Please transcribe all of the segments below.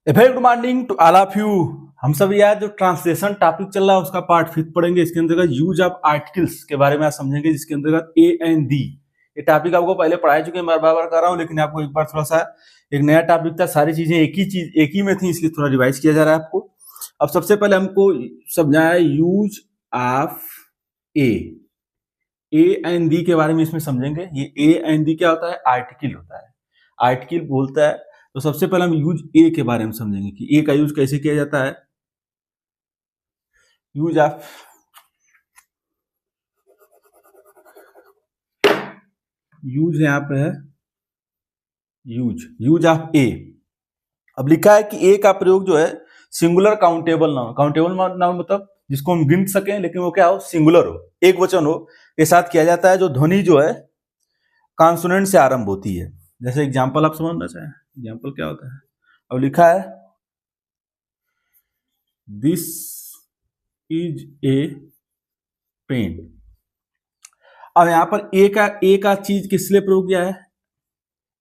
A very good morning to all of you. हम सब यार जो ट्रांसलेशन टॉपिक चल रहा है उसका पार्ट 5 पढ़ेंगे। इसके अंतर्गत यूज ऑफ आर्टिकल्स के बारे में आज समझेंगे, जिसके अंतर्गत ए एंड दी। ये टॉपिक आपको पहले पढ़ा चुके हैं, मैं बार बार कर रहा हूँ, लेकिन आपको एक बार थोड़ा सा एक नया टॉपिक था। सारी चीजें एक ही में थी, इसलिए थोड़ा रिवाइज किया जा रहा है आपको। अब सबसे पहले हमको समझाया use of A and the के बारे में इसमें समझेंगे। ये ए एंड दी क्या होता है? आर्टिकल होता है। आर्टिकल बोलता है। तो सबसे पहले हम यूज ए के बारे में समझेंगे कि ए का यूज कैसे किया जाता है। यूज ऑफ यूज यहाँ पे है यूज ऑफ ए। अब लिखा है कि ए का प्रयोग जो है singular countable noun. Countable noun मतलब जिसको हम गिन सकें, लेकिन वो क्या हो? सिंगुलर हो, एक वचन हो, के साथ किया जाता है जो ध्वनि जो है कॉन्सोनेंट से आरंभ होती है। जैसे एग्जांपल आप समझना चाहें, एग्जांपल क्या होता है? अब लिखा है दिस इज ए पेन। अब यहां पर ए का चीज किस लिए प्रयोग किया है?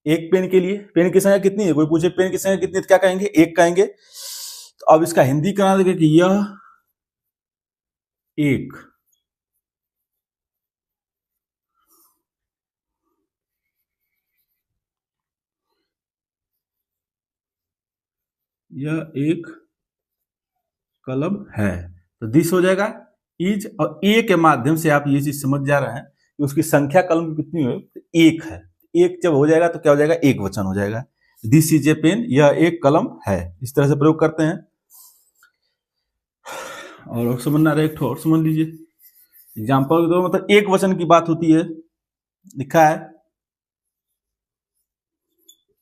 एक पेन के लिए। पेन की संख्या कितनी है? कोई पूछे पेन की संख्या कितनी है तो क्या कहेंगे? एक कहेंगे। तो अब इसका हिंदी करा देंगे कि यह एक कलम है। तो दिस हो जाएगा इज, और ए के माध्यम से आप ये चीज समझ जा रहे हैं कि उसकी संख्या कलम की कितनी है? एक है। एक जब हो जाएगा तो क्या हो जाएगा? एक वचन हो जाएगा। दिस इज ए पेन, यह एक कलम है। इस तरह से प्रयोग करते हैं। और समझना रहे, एक और समझ लीजिए। एग्जाम्पल दो, मतलब एक वचन की बात होती है। लिखा है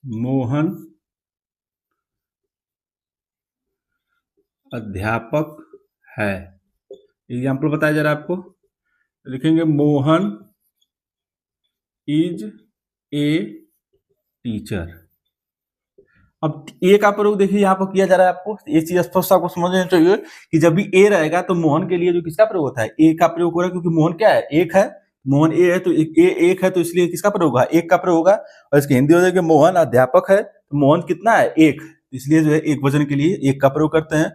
मोहन अध्यापक है। एग्जाम्पल बताया जा रहा है आपको। लिखेंगे मोहन इज ए टीचर। अब ए का प्रयोग देखिए यहाँ पर किया जा रहा है। आपको ये चीज स्पष्ट आपको समझना चाहिए कि जब भी ए रहेगा तो मोहन के लिए जो किसका प्रयोग होता है? ए का प्रयोग हो रहा है, क्योंकि मोहन क्या है? एक है। मोहन ए है तो एक है, तो इसलिए किसका प्रयोग होगा? एक का प्रयोग होगा। और इसकी हिंदी हो जाएगी मोहन अध्यापक है। तो मोहन कितना है? एक। इसलिए जो है एक वचन के लिए एक का प्रयोग करते हैं।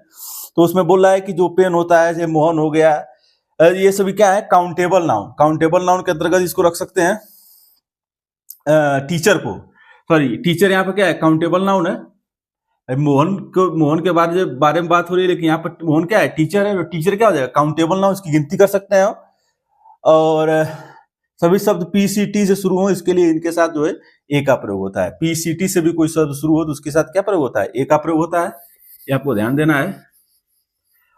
तो उसमें बोल रहा है कि जो पेन होता है, जैसे मोहन हो गया, ये सभी क्या है? Countable noun. काउंटेबल नाउन के अंतर्गत इसको रख सकते हैं टीचर को। सॉरी, टीचर यहाँ पर क्या है? काउंटेबल नाउन है। मोहन के बारे में बात हो रही है, लेकिन यहाँ पर मोहन क्या है? टीचर है। तो टीचर क्या हो जाएगा? काउंटेबल नाउन, उसकी गिनती कर सकते हैं। और सभी शब्द पीसीटी से शुरू हो, इसके लिए इनके साथ जो है ए का प्रयोग होता है। पीसीटी से भी कोई शब्द शुरू हो तो उसके साथ क्या प्रयोग होता है? ए का प्रयोग होता है। ये आपको ध्यान देना है।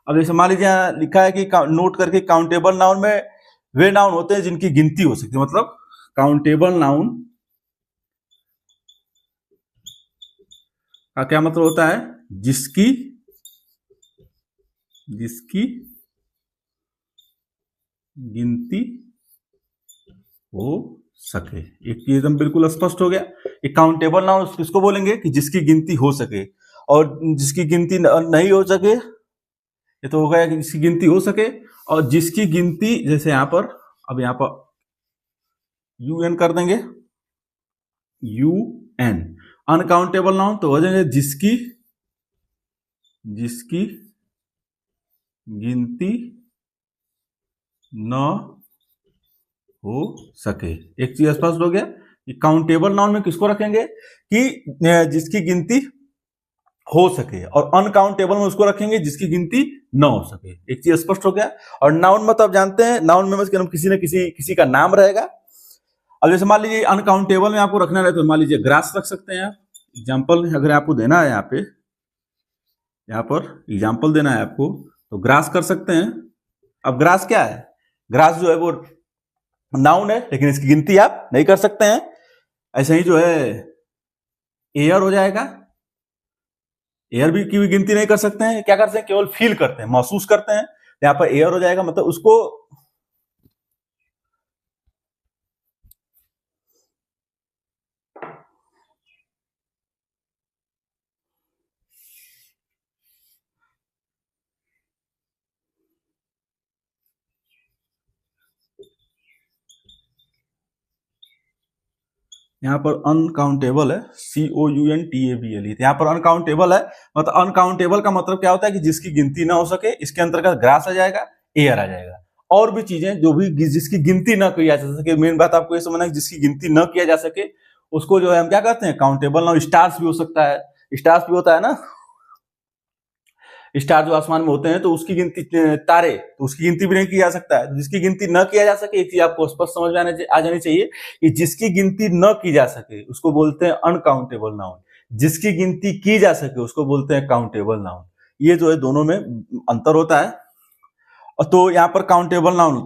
अब जैसे मान लीजिए यहाँ लिखा है कि नोट करके काउंटेबल नाउन में वे नाउन होते हैं जिनकी गिनती हो सकती है। मतलब काउंटेबल नाउन का क्या मतलब होता है? जिसकी गिनती हो सके। एक चीज एकदम बिल्कुल स्पष्ट हो गया। एक काउंटेबल नाउन किसको बोलेंगे? कि जिसकी गिनती हो सके। और जिसकी गिनती नहीं हो सके, ये तो हो गया कि जिसकी गिनती हो सके। और जिसकी गिनती, जैसे यहां पर, अब यहां पर UN कर देंगे। UN अनकाउंटेबल नाउन तो हो जाएंगे जिसकी गिनती न हो सके। एक चीज स्पष्ट हो गया कि काउंटेबल नाउन में किसको रखेंगे? कि जिसकी गिनती हो सके। और अनकाउंटेबल में उसको रखेंगे जिसकी गिनती न हो सके। एक चीज स्पष्ट हो गया। और नाउन में तो आप जानते हैं, नाउन में मतलब किसी न किसी का नाम रहेगा। अब जैसे मान लीजिए अनकाउंटेबल में आपको रखना रहे तो मान लीजिए ग्रास रख सकते हैं आप। एग्जाम्पल अगर आपको देना है यहाँ पर एग्जाम्पल देना है आपको, तो ग्रास कर सकते हैं। अब ग्रास क्या है? ग्रास जो है वो नाउन है, लेकिन इसकी गिनती आप नहीं कर सकते हैं। ऐसे ही जो है एयर हो जाएगा। एयर भी की भी गिनती नहीं कर सकते हैं। क्या करते हैं? केवल फील करते हैं, महसूस करते हैं। यहाँ पर एयर हो जाएगा, मतलब उसको यहाँ पर अनकाउंटेबल है, COUNTABLE, यहाँ पर अनकाउंटेबल है, मतलब अनकाउंटेबल का मतलब क्या होता है कि जिसकी गिनती ना हो सके, इसके अंतर्गत ग्रास आ जाएगा, एयर आ जाएगा। और भी चीजें जो भी जिसकी गिनती ना की जा सके, मेन बात आपको ये समझना है कि जिसकी गिनती न किया जा सके उसको जो है हम क्या कहते हैं, काउंटेबल नाउन। स्टार्स भी हो सकता है, स्टार्स भी होता है ना, स्टार जो आसमान में होते हैं तो उसकी गिनती, तारे तो उसकी गिनती भी नहीं की जा सकता है। जिसकी गिनती न किया जा सके, एक चीज आपको स्पष्ट समझ में आ जानी चाहिए कि जिसकी गिनती न की जा सके उसको बोलते हैं अनकाउंटेबल नाउन, जिसकी गिनती की जा सके उसको बोलते हैं काउंटेबल नाउन। ये जो है दोनों में अंतर होता है। और तो यहाँ पर काउंटेबल नाउन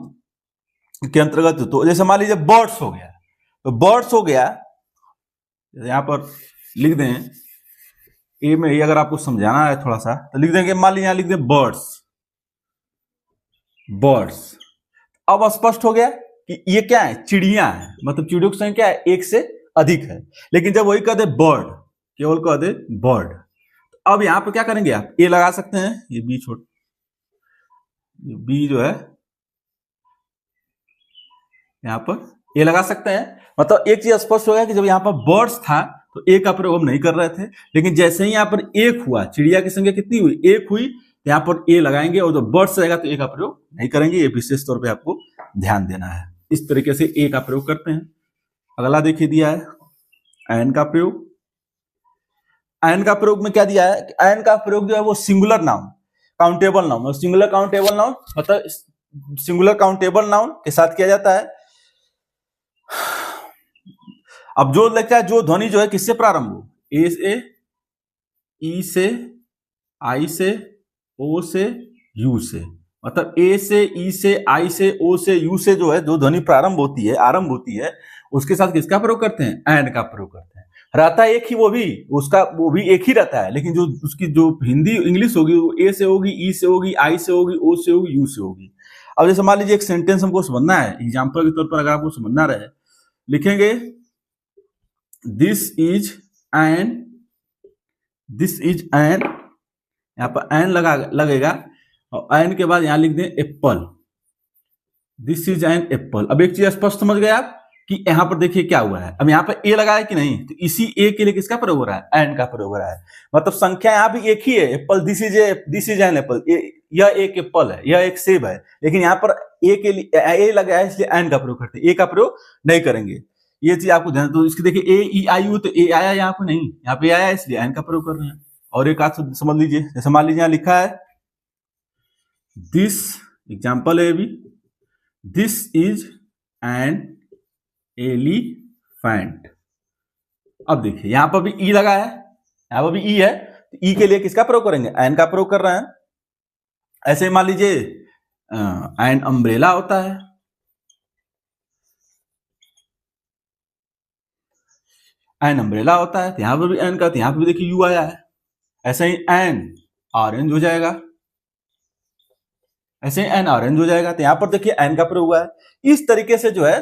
के अंतर्गत, तो जैसे मान लीजिए बर्ड्स हो गया, तो बर्ड्स हो गया, यहाँ पर लिख दें ए में, ये अगर आपको समझाना है थोड़ा सा तो लिख देंगे, मान लीजिए यहाँ लिख दें बर्ड्स, बर्ड्स। अब स्पष्ट हो गया कि ये क्या है, चिड़िया है, मतलब चिड़ियों की संख्या है एक से अधिक है। लेकिन जब वही कह दे बर्ड, केवल कह दे बर्ड, अब यहां पर क्या करेंगे आप, ए लगा सकते हैं, ये बी छोड़, ये बी जो है यहां पर ए लगा सकते हैं। मतलब एक चीज स्पष्ट हो गया कि जब यहां पर बर्ड्स था तो ए का प्रयोग हम नहीं कर रहे थे, लेकिन जैसे ही यहां पर एक हुआ, चिड़िया की संख्या कितनी हुई, एक हुई, तो यहां पर ए लगाएंगे, और जब बर्ड्स रहेगा तो ए का प्रयोग नहीं करेंगे। ये विशेष तौर पे आपको ध्यान देना है। इस तरीके से ए का प्रयोग करते हैं। अगला देखिए दिया है एन का प्रयोग। एन का प्रयोग में क्या दिया है, एन का प्रयोग जो है वो singular noun, countable noun, singular countable noun, मतलब सिंगुलर काउंटेबल नाउन के साथ किया जाता है। अब जो लगता है, जो ध्वनि जो है किससे प्रारंभ हो, ए से, ई से, आई से, ओ से, यू से, मतलब ए से, ई से, आई से, ओ से, यू से जो है जो ध्वनि प्रारंभ होती है, आरंभ होती है, उसके साथ किसका प्रयोग करते हैं, एंड का प्रयोग करते हैं। रहता है एक ही, वो भी उसका, वो भी एक ही रहता है, लेकिन जो उसकी जो हिंदी इंग्लिश होगी वो ए से होगी, ई से होगी, आई से होगी, ओ से होगी, यू से होगी। अब जैसे मान लीजिए एक सेंटेंस हमको समझना है, एग्जाम्पल के तौर पर अगर आपको समझना रहे, लिखेंगे this is an, this is an, यहाँ पर एन लगेगा, और एन के बाद यहां लिख दें Apple, this is an apple. अब एक चीज स्पष्ट समझ गए आप कि यहाँ पर देखिए क्या हुआ है, अब यहाँ पर ए लगा है कि नहीं, तो इसी ए के लिए किसका प्रयोग हो रहा है, एन का प्रयोग हो रहा है। मतलब संख्या यहाँ भी एक ही है, Apple, this is an apple, यह एक एप्पल है, यह एक सेब है, लेकिन यहाँ पर ए के लिए ए लगा है, इसलिए एन का प्रयोग करते हैं, ए का प्रयोग नहीं करेंगे। ये चीज आपको ध्यान, तो इसकी देखिए ए ई आई यू, तो ए आया यहाँ पे नहीं, यहाँ पे आया इसलिए एन का प्रयोग कर रहे हैं। और एक आज समझ लीजिए, जैसे मान लीजिए यहाँ लिखा है दिस, एग्जाम्पल है भी, दिस इज एन एलिफेंट। अब देखिए यहां पर भी ई लगा है, यहां पर भी ई है, तो ई के लिए किसका प्रयोग करेंगे, एन का प्रयोग कर रहे हैं। ऐसे ही मान लीजिए एन अम्ब्रेला होता है, एन अम्ब्रेला होता है, तो यहां पर भी एन का, तो यहां पर भी देखिए यू आया है। ऐसे ही एन ऑरेंज हो जाएगा, ऐसे ही एन ऑरेंज हो जाएगा, तो यहां पर देखिए एन का प्रयोग हुआ है। इस तरीके से जो है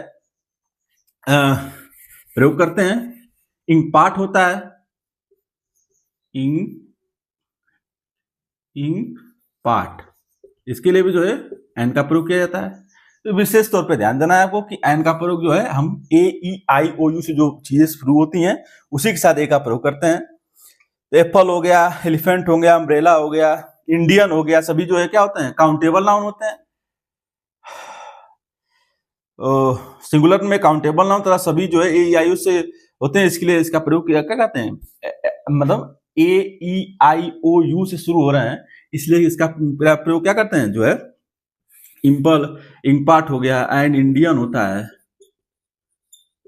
प्रयोग करते हैं। इंक पार्ट होता है, इंक पार्ट, इसके लिए भी जो है एन का प्रयोग किया जाता है। तो विशेष तौर पे ध्यान देना है आपको कि एन का प्रयोग जो है हम ए ई आई ओ यू से जो चीजें शुरू होती हैं उसी के साथ ए का प्रयोग करते हैं। एप्पल हो गया, एलिफेंट हो गया, अम्ब्रेला हो गया, इंडियन हो गया, सभी जो है क्या होते हैं, काउंटेबल नाउन होते हैं। सिंगुलर में काउंटेबल नाउन तथा सभी जो है ए ई आई यू से होते हैं, इसके लिए इसका प्रयोग क्या कहते हैं, मतलब ए ई आई ओ यू से शुरू हो रहे हैं, इसलिए इसका प्रयोग क्या करते हैं, जो है इम्पल, इंपार्ट हो गया, एंड इंडियन होता है,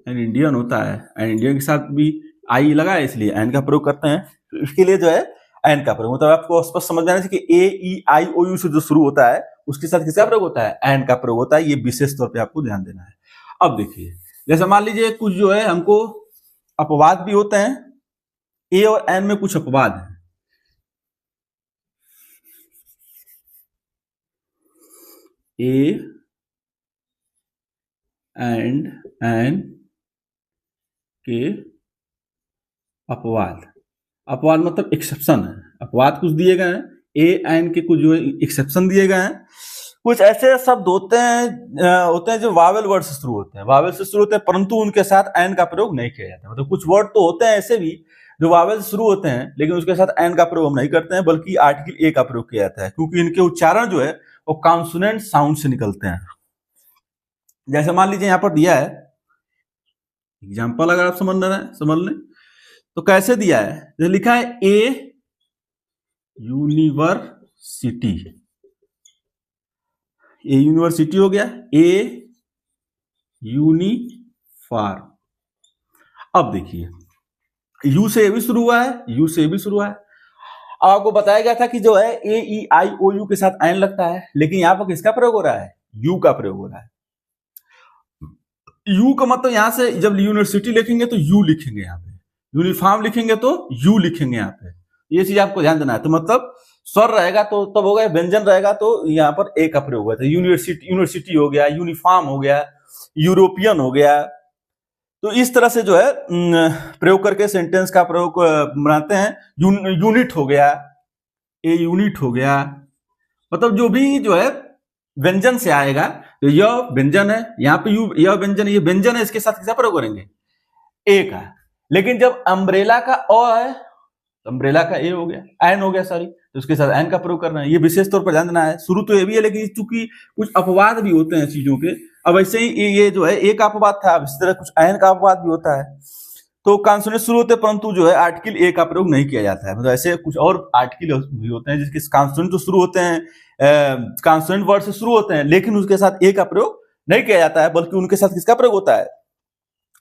एंड इंडियन होता है, एंड इंडियन के साथ भी आई लगा है, इसलिए एन का प्रयोग करते हैं। तो इसके लिए जो है एन का प्रयोग, मतलब आपको स्पष्ट समझ जाना चाहिए कि ए ई आई ओ यू से जो शुरू होता है उसके साथ किसका प्रयोग होता है, एन का प्रयोग होता है। ये विशेष तौर पे आपको ध्यान देना है। अब देखिए जैसे मान लीजिए कुछ जो है हमको अपवाद भी होते हैं, ए और एन में कुछ अपवाद है। ए एंड एन के अपवाद, अपवाद मतलब एक्सेप्शन है, अपवाद कुछ दिए गए हैं, ए एन के कुछ जो है एक्सेप्शन दिए गए हैं। कुछ ऐसे शब्द होते हैं जो वावेल वर्ड से शुरू होते हैं, वावेल से शुरू होते हैं, परंतु उनके साथ एन का प्रयोग नहीं किया जाता। मतलब कुछ वर्ड तो होते हैं ऐसे भी जो वावेल से शुरू होते हैं, लेकिन उसके साथ एन का प्रयोग हम नहीं करते हैं, बल्कि आर्टिकल ए का प्रयोग किया जाता है, क्योंकि इनके उच्चारण जो है वो कॉन्सोनेंट साउंड से निकलते हैं। जैसे मान लीजिए यहाँ पर दिया है एग्जाम्पल, अगर आप समझ लें तो कैसे दिया है, जो लिखा है ए यूनिवर्सिटी, ए यूनिवर्सिटी हो गया, ए यूनिफॉर्म। अब देखिए यू से ए भी शुरू हुआ है, यू से भी शुरू हुआ है। अब आपको बताया गया था कि जो है ए ई आई ओ यू के साथ एन लगता है, लेकिन यहां पर किसका प्रयोग हो रहा है, यू का प्रयोग हो रहा है। यू का मतलब यहां से जब यूनिवर्सिटी लिखेंगे तो यू लिखेंगे, यहाँ पे यूनिफॉर्म लिखेंगे तो यू लिखेंगे यहाँ पे, ये चीज आपको ध्यान देना है। तो मतलब स्वर रहेगा तो तब होगा, व्यंजन रहेगा तो यहाँ पर ए का प्रयोग हुआ था। यूनिवर्सिटी हो गया, यूनिफॉर्म हो गया, यूरोपियन हो गया। तो इस तरह से जो है प्रयोग करके सेंटेंस का प्रयोग बनाते हैं। यूनिट हो गया, ए यूनिट हो गया, मतलब जो भी जो है व्यंजन से आएगा, तो यह व्यंजन है, यहाँ पे यू यह व्यंजन, ये व्यंजन है, इसके साथ किसका प्रयोग करेंगे, ए का। लेकिन जब अम्ब्रेला का अ है, अम्ब्रेला का ए हो गया, एन हो गया सॉरी, तो उसके साथ एन का प्रयोग करना है। ये विशेष तौर पर ध्यान देना है। शुरू तो ये भी है, लेकिन चूंकि कुछ अपवाद भी होते हैं चीजों के, अब ऐसे ही ये जो है ए का अपवाद था, अब इस तरह कुछ एन का अपवाद भी होता है। तो कॉन्सोनेंट शुरू होते हैं, परंतु जो है आर्टिकल ए का प्रयोग नहीं किया जाता है। मतलब ऐसे कुछ और आर्टिकल भी होते हैं जिसके कॉन्सोनेंट तो शुरू होते हैं, कॉन्सोनेंट वर्ड से शुरू होते हैं, लेकिन उसके साथ ए का प्रयोग नहीं किया जाता है, बल्कि उनके साथ किसका प्रयोग होता है,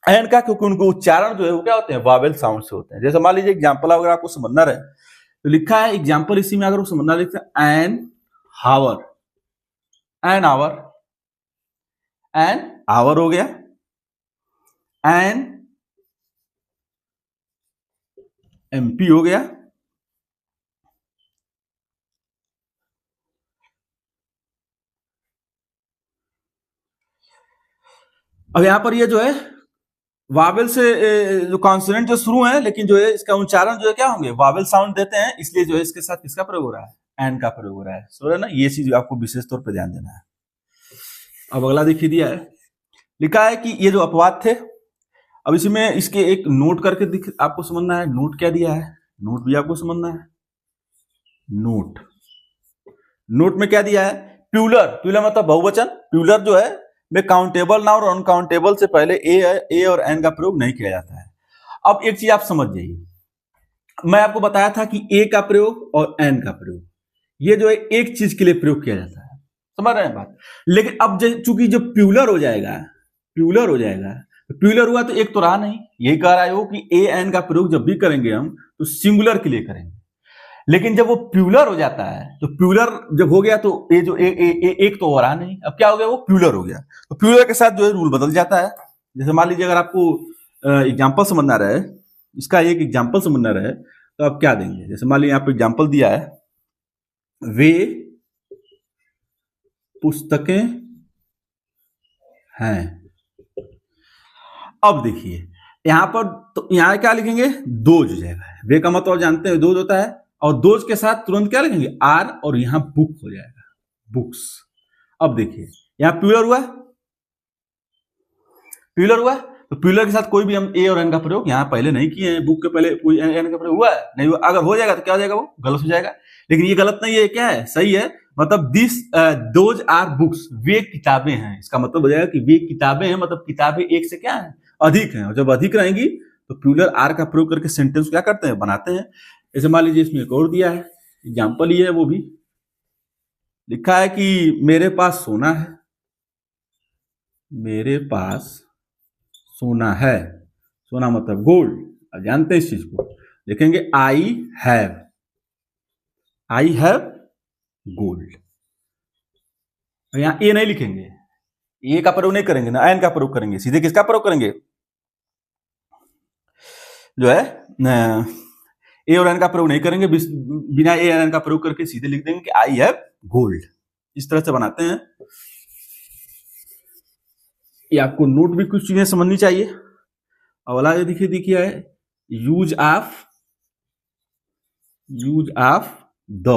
एन का, क्योंकि उनको उच्चारण जो है वो क्या होते हैं, वावेल साउंड से होते हैं। जैसे मान लीजिए एग्जांपल अगर आपको समझना रहे तो लिखा है एग्जांपल, इसी में अगर वो समझना लिखते हैं an hour, an hour, an hour हो गया, एन एमपी हो गया, अब यहां पर ये जो है वावेल से जो कॉन्सोनेंट जो शुरू है, लेकिन जो है इसका उच्चारण जो है क्या होंगे, वावेल साउंड देते हैं, इसलिए जो है इसके साथ किसका प्रयोग हो रहा है, एन का प्रयोग हो रहा है। समझ रहे ना, ये चीज आपको विशेष तौर पर ध्यान देना है। अब अगला देखिए दिया है, लिखा है कि ये जो अपवाद थे, अब इसमें इसके एक नोट करके आपको समझना है। नोट क्या दिया है, नोट भी आपको समझना है। नोट, नोट में क्या दिया है, प्यूलर, प्यूलर मतलब बहुवचन, प्यूलर जो है में काउंटेबल नाउन और अनकाउंटेबल से पहले ए और एन का प्रयोग नहीं किया जाता है। अब एक चीज आप समझ जाइए, मैं आपको बताया था कि ए का प्रयोग और एन का प्रयोग, ये जो है एक चीज के लिए प्रयोग किया जाता है, समझ रहे हैं बात। लेकिन अब चूंकि जब प्यूलर हो जाएगा, प्यूलर हो जाएगा, तो प्यूलर हुआ तो एक तो रहा नहीं, यही कह रहा है वो कि ए एन का प्रयोग जब भी करेंगे हम तो सिंगुलर के लिए करेंगे। लेकिन जब वो प्यूलर हो जाता है, तो प्यूलर जब हो गया तो ये जो एक तो हो रहा नहीं, अब क्या हो गया, वो प्यूलर हो गया। तो प्यूलर के साथ जो है रूल बदल जाता है। जैसे मान लीजिए अगर आपको एग्जाम्पल समझना रहे, इसका एक एग्जाम्पल समझना रहे, तो आप क्या देंगे, जैसे मान लीजिए यहाँ पे एग्जाम्पल दिया है, वे पुस्तकें हैं। अब देखिए यहां पर, तो यहां क्या लिखेंगे, दोज हो जाएगा। वे का मतलब जानते हैं दोज होता है, और दोज के साथ तुरंत क्या लिखेंगे, आर, और यहां बुक हो जाएगा, बुक्स। अब देखिए यहां प्यूलर हुआ, प्यूलर हुआ, तो प्यूलर के साथ कोई भी हम ए और एन का प्रयोग यहां पहले नहीं किए हैं, बुक के पहले कोई एन का प्रयोग हुआ है नहीं हुआ। अगर हो जाएगा तो क्या हो जाएगा, वो गलत हो जाएगा। लेकिन ये गलत नहीं है, क्या है, सही है। मतलब दिस दोज आर बुक्स, वे किताबें हैं, इसका मतलब हो जाएगा कि वे किताबें हैं, मतलब किताबें एक से क्या है, अधिक हैं, और जब अधिक रहेंगी तो प्यूलर आर का प्रयोग करके सेंटेंस क्या करते हैं, बनाते हैं। जैसे मान लीजिए इसमें एक और दिया है एग्जाम्पल, ये है वो भी लिखा है कि मेरे पास सोना है, मेरे पास सोना है, सोना मतलब गोल्ड। अब जानते हैं इस चीज को, लिखेंगे I have, I have gold. यहां ए नहीं लिखेंगे, ए का प्रयोग नहीं करेंगे ना, एन का प्रयोग करेंगे, सीधे किसका प्रयोग करेंगे, जो है ए और एन का प्रयोग नहीं करेंगे, बिना ए और एन का प्रयोग करके सीधे लिख देंगे कि आई हैव गोल्ड। इस तरह से बनाते हैं। ये आपको नोट भी कुछ चीजें समझनी चाहिए। अगला ये देखिए है यूज ऑफ द,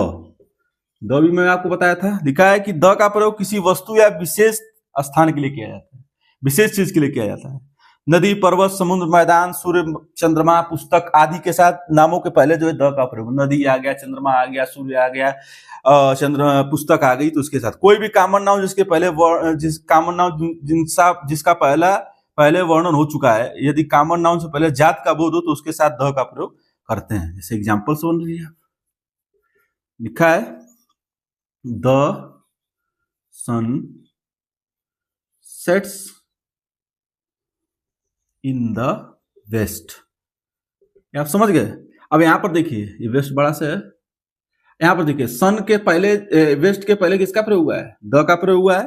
द भी मैं आपको बताया था। लिखा है कि द का प्रयोग किसी वस्तु या विशेष स्थान के लिए किया जाता है, विशेष चीज के लिए किया जाता है। नदी, पर्वत, समुद्र, मैदान, सूर्य, चंद्रमा, पुस्तक आदि के साथ नामों के पहले जो है द का प्रयोग, नदी आ गया, चंद्रमा आ गया, सूर्य आ गया, चंद्र पुस्तक आ गई, तो उसके साथ कोई भी कॉमन नाउन जिसके पहले जिस कॉमन नाउन जिसका पहले वर्णन हो चुका है, यदि कॉमन नाउन से पहले जात का बोध हो तो उसके साथ द का प्रयोग करते हैं। जैसे एग्जाम्पल से बन रही है, लिखा है the sun sets in the west. आप समझ गए। अब यहां पर देखिए, ये वेस्ट बड़ा सा है, यहां पर देखिए सन के पहले, वेस्ट के पहले किसका प्रयोग हुआ है? द का प्रयोग हुआ है।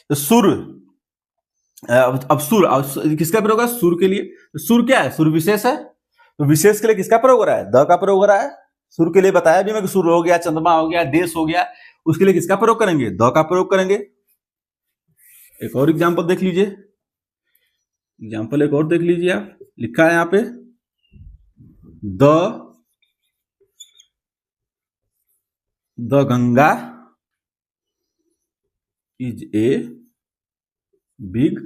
तो सूर्य, अब सूर्य किसका प्रयोग है? सूर्य के लिए। तो सूर्य क्या है? सूर्य विशेष है, तो विशेष के लिए किसका प्रयोग हो रहा है? द का प्रयोग हो रहा है। सूर्य के लिए बताया भी मैं कि सूर्य हो गया, चंद्रमा हो गया, देश हो गया, उसके लिए किसका प्रयोग करेंगे? द का प्रयोग करेंगे। एक और एग्जाम्पल देख लीजिए, एग्जाम्पल एक और देख लीजिए आप, लिखा है यहां पे the Ganga is a big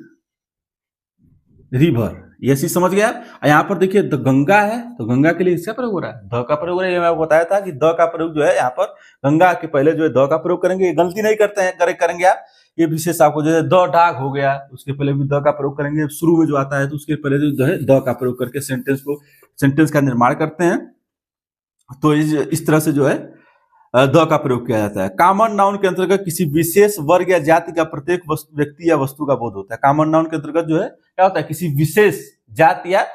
river. ये चीज समझ गया। यहां पर देखिए द गंगा है, तो गंगा के लिए इसका प्रयोग हो रहा है, द का प्रयोग हो रहा है। ये मैं बताया था कि द का प्रयोग जो है यहाँ पर गंगा के पहले जो है द का प्रयोग करेंगे। गलती नहीं करते हैं, करेंगे आप। ये विशेष आपको जो है द डाक हो गया, उसके पहले भी द का प्रयोग करेंगे। शुरू में जो आता है तो उसके पहले जो है द का प्रयोग करके सेंटेंस का निर्माण करते हैं। तो इस तरह से जो है द का प्रयोग किया जाता है। कॉमन नाउन के अंतर्गत किसी विशेष वर्ग या जाति का प्रत्येक व्यक्ति या वस्तु का बोध होता है। कॉमन नाउन के अंतर्गत जो है क्या होता है? किसी विशेष जाति या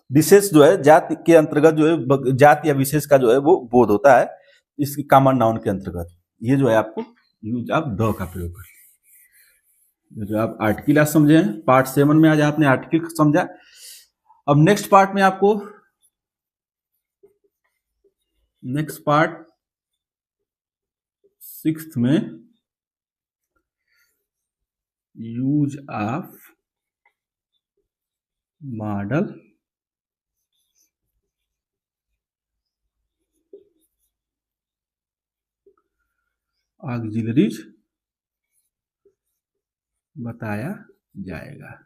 विशेष जो है जाति के अंतर्गत जो है जाति या विशेष का जो है वो बोध होता है इसकी कॉमन नाउन के अंतर्गत। ये जो है आपको यूज आप द का प्रयोग करें। जो आप आर्टिकल आज समझे, पार्ट 7 में आज आपने आर्टिकल समझा। अब नेक्स्ट पार्ट में आपको, नेक्स्ट पार्ट 6th में यूज ऑफ मॉडल ऑक्सिलरीज बताया जाएगा।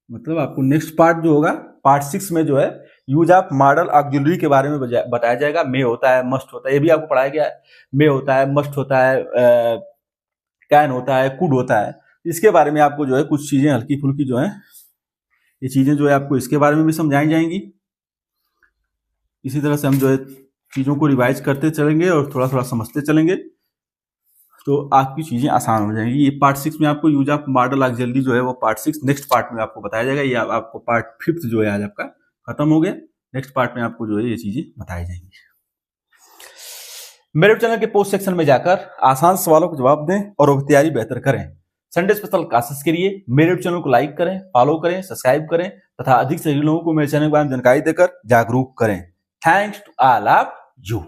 मतलब आपको नेक्स्ट पार्ट जो होगा, पार्ट 6 में जो है यूज ऑफ मॉडल ऑक्सिलरी के बारे में बताया जाएगा। मे होता है, मस्ट होता है, ये भी आपको पढ़ाया गया है। मे होता है, मस्ट होता है, कैन होता है, कुड होता है। इसके बारे में आपको जो है कुछ चीजें हल्की फुल्की जो है, ये चीजें जो है आपको इसके बारे में भी समझाई जाएंगी। इसी तरह से हम जो है चीजों को रिवाइज करते चलेंगे और थोड़ा थोड़ा समझते चलेंगे, तो आपकी चीजें आसान हो जाएंगी। ये पार्ट 6 में आपको यूज ऑफ मॉडल ऑक्सिलरी जो है वो पार्ट 6 नेक्स्ट पार्ट में आपको बताया जाएगा। ये आपको पार्ट 5 जो है आज आपका खत्म हो गया। नेक्स्ट पार्ट में आपको जो है ये चीजें बताई जाएंगी। मेरे चैनल के पोस्ट सेक्शन में जाकर आसान सवालों को जवाब दें और तैयारी बेहतर करें। संडे स्पेशल क्लासेस के लिए मेरे चैनल को लाइक करें, फॉलो करें, सब्सक्राइब करें तथा अधिक से अधिक लोगों को मेरे चैनल के बारे में जानकारी देकर जागरूक करें। Thanks to all of you.